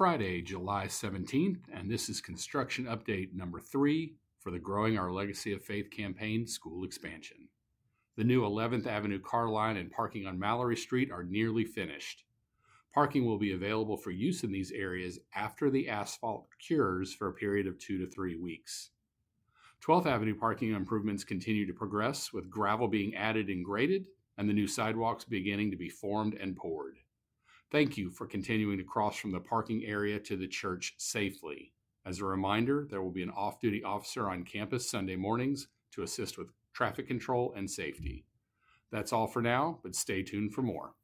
Friday, July 17th, and this is construction update number 3 for the Growing Our Legacy of Faith campaign school expansion. The new 11th Avenue car line and parking on Mallory Street are nearly finished. Parking will be available for use in these areas after the asphalt cures for a period of 2 to 3 weeks. 12th Avenue parking improvements continue to progress, with gravel being added and graded and the new sidewalks beginning to be formed and poured. Thank you for continuing to cross from the parking area to the church safely. As a reminder, there will be an off-duty officer on campus Sunday mornings to assist with traffic control and safety. That's all for now, but stay tuned for more.